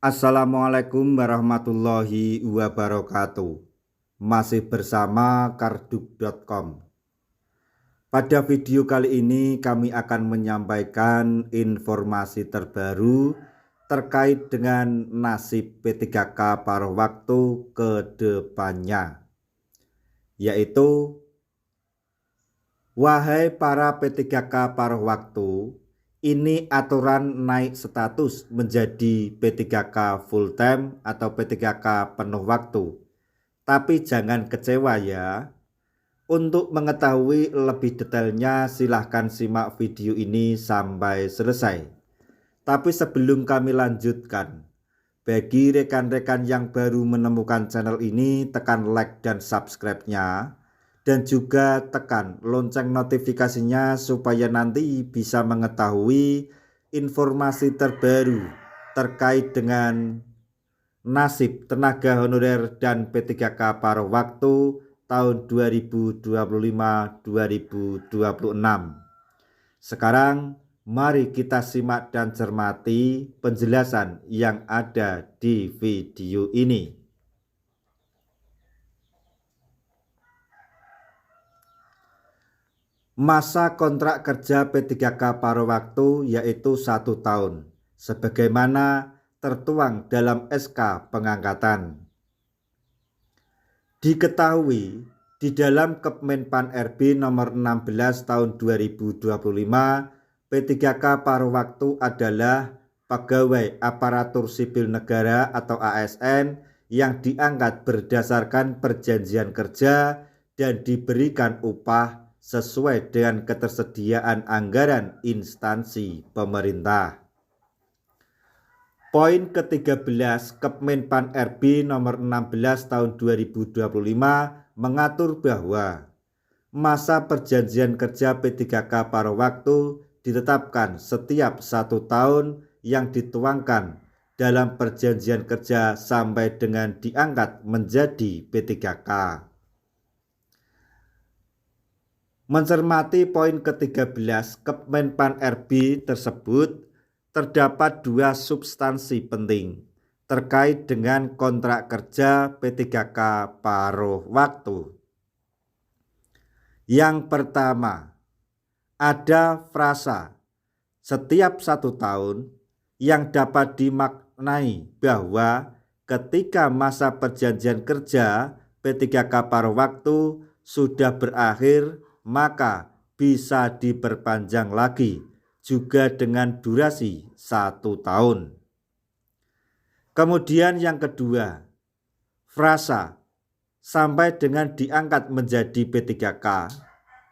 Assalamualaikum warahmatullahi wabarakatuh. Masih bersama karduk.com. Pada video kali ini kami akan menyampaikan informasi terbaru terkait dengan nasib P3K paruh waktu ke depannya, yaitu: wahai para P3K paruh waktu, ini aturan naik status menjadi P3K full time atau P3K penuh waktu. Tapi jangan kecewa ya. Untuk mengetahui lebih detailnya silahkan simak video ini sampai selesai. Tapi sebelum kami lanjutkan, bagi rekan-rekan yang baru menemukan channel ini, tekan like dan subscribe-nya. Dan juga tekan lonceng notifikasinya supaya nanti bisa mengetahui informasi terbaru terkait dengan nasib tenaga honorer dan P3K paruh waktu tahun 2025-2026. Sekarang mari kita simak dan cermati penjelasan yang ada di video ini. Masa kontrak kerja P3K paruh waktu yaitu 1 tahun, sebagaimana tertuang dalam SK pengangkatan. Diketahui di dalam Kemenpan RB nomor 16 tahun 2025, P3K paruh waktu adalah pegawai aparatur sipil negara atau ASN yang diangkat berdasarkan perjanjian kerja dan diberikan upah sesuai dengan ketersediaan anggaran instansi pemerintah. Poin ke-13 Kemenpan RB nomor 16 tahun 2025 mengatur bahwa masa perjanjian kerja P3K paruh waktu ditetapkan setiap 1 tahun yang dituangkan dalam perjanjian kerja sampai dengan diangkat menjadi P3K. Mencermati poin ke-13 Kemenpan RB tersebut, terdapat 2 substansi penting terkait dengan kontrak kerja P3K paruh waktu. Yang pertama, ada frasa setiap 1 tahun yang dapat dimaknai bahwa ketika masa perjanjian kerja P3K paruh waktu sudah berakhir, maka bisa diperpanjang lagi juga dengan durasi 1 tahun. Kemudian yang kedua, frasa sampai dengan diangkat menjadi P3K,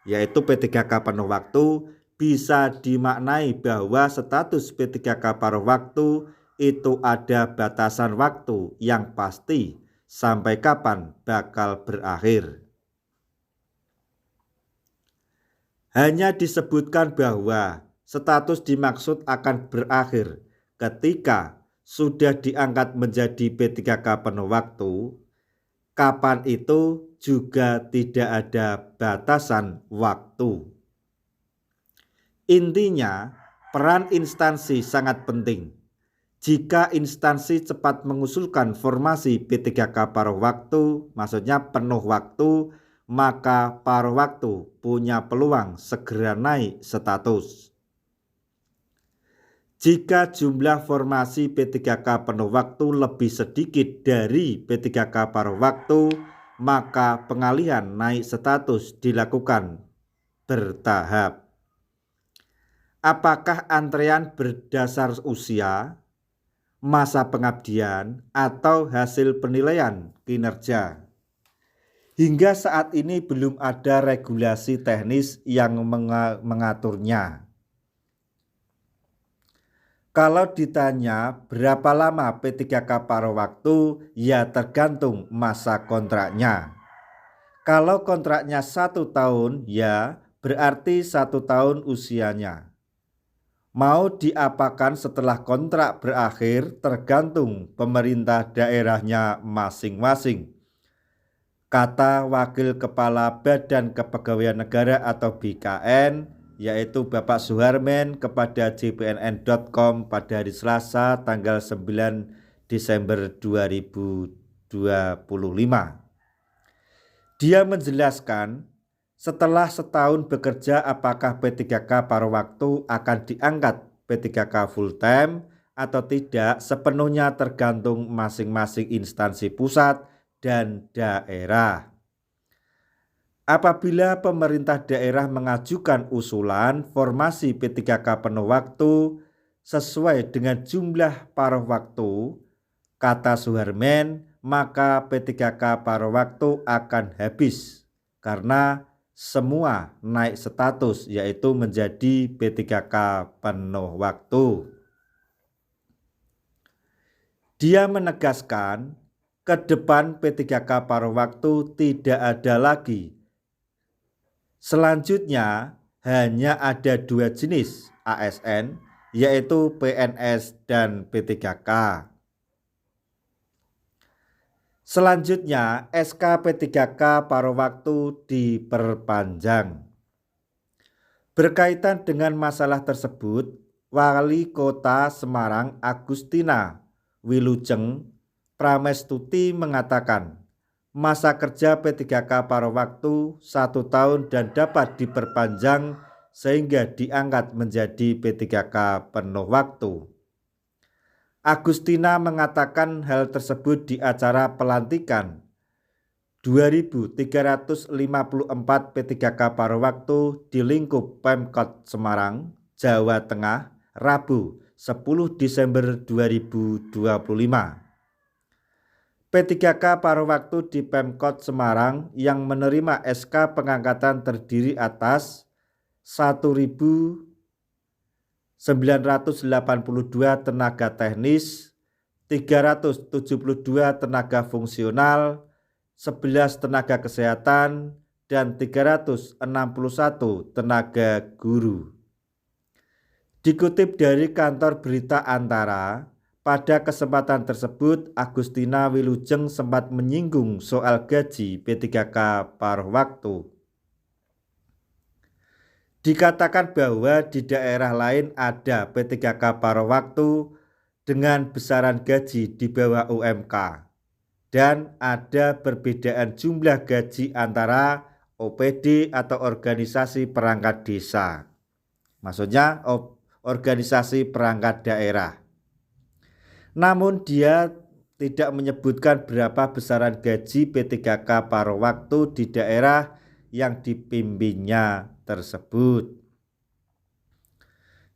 yaitu P3K penuh waktu, bisa dimaknai bahwa status P3K paruh waktu itu ada batasan waktu yang pasti sampai kapan bakal berakhir. Hanya disebutkan bahwa status dimaksud akan berakhir ketika sudah diangkat menjadi P3K penuh waktu. Kapan itu juga tidak ada batasan waktu. Intinya, peran instansi sangat penting. Jika instansi cepat mengusulkan formasi P3K paruh waktu, maksudnya penuh waktu, maka paruh waktu punya peluang segera naik status. Jika jumlah formasi P3K penuh waktu lebih sedikit dari P3K paruh waktu, maka pengalihan naik status dilakukan bertahap. Apakah antrean berdasar usia, masa pengabdian, atau hasil penilaian kinerja? Hingga saat ini belum ada regulasi teknis yang mengaturnya. Kalau ditanya berapa lama P3K paruh waktu, ya tergantung masa kontraknya. Kalau kontraknya 1 tahun, ya berarti 1 tahun usianya. Mau diapakan setelah kontrak berakhir tergantung pemerintah daerahnya masing-masing. Kata Wakil Kepala Badan Kepegawaian Negara atau BKN, yaitu Bapak Suharmen kepada jpnn.com pada hari Selasa tanggal 9 Desember 2025. Dia menjelaskan, setelah setahun bekerja apakah P3K paruh waktu akan diangkat P3K full time atau tidak sepenuhnya tergantung masing-masing instansi pusat dan daerah. Apabila pemerintah daerah mengajukan usulan formasi P3K penuh waktu sesuai dengan jumlah paruh waktu, kata Suherman, maka P3K paruh waktu akan habis karena semua naik status, yaitu menjadi P3K penuh waktu. Dia menegaskan, ke depan P3K paruh waktu tidak ada lagi. Selanjutnya hanya ada dua jenis ASN, yaitu PNS dan P3K. Selanjutnya SK P3K paruh waktu diperpanjang. Berkaitan dengan masalah tersebut, Wali Kota Semarang Agustina Wilujeng Pramestuti mengatakan, masa kerja P3K paruh waktu 1 tahun dan dapat diperpanjang sehingga diangkat menjadi P3K penuh waktu. Agustina mengatakan hal tersebut di acara pelantikan 2.354 P3K paruh waktu di lingkup Pemkot Semarang, Jawa Tengah, Rabu 10 Desember 2025. P3K paruh waktu di Pemkot Semarang yang menerima SK pengangkatan terdiri atas 1.982 tenaga teknis, 372 tenaga fungsional, 11 tenaga kesehatan, dan 361 tenaga guru. Dikutip dari kantor berita Antara, pada kesempatan tersebut Agustina Wilujeng sempat menyinggung soal gaji P3K paruh waktu. Dikatakan bahwa di daerah lain ada P3K paruh waktu dengan besaran gaji di bawah UMK dan ada perbedaan jumlah gaji antara OPD atau organisasi perangkat desa. Maksudnya organisasi perangkat daerah. Namun dia tidak menyebutkan berapa besaran gaji P3K paruh waktu di daerah yang dipimpinnya tersebut.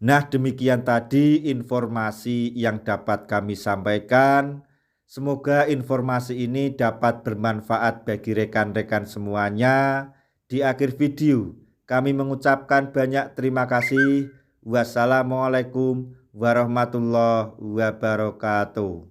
Nah, demikian tadi informasi yang dapat kami sampaikan. Semoga informasi ini dapat bermanfaat bagi rekan-rekan semuanya. Di akhir video kami mengucapkan banyak terima kasih. Wassalamualaikum warahmatullahi wabarakatuh.